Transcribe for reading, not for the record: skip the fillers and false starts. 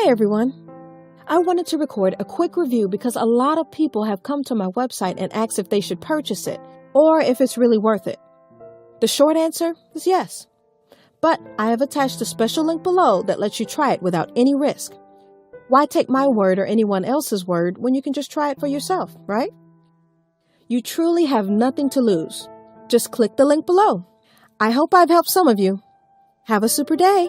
Hey everyone! I wanted to record a quick review because a lot of people have come to my website and asked if they should purchase it or if it's really worth it. The short answer is yes. But I have attached a special link below that lets you try it without any risk. Why take my word or anyone else's word when you can just try it for yourself, right? You truly have nothing to lose. Just click the link below. I hope I've helped some of you. Have a super day!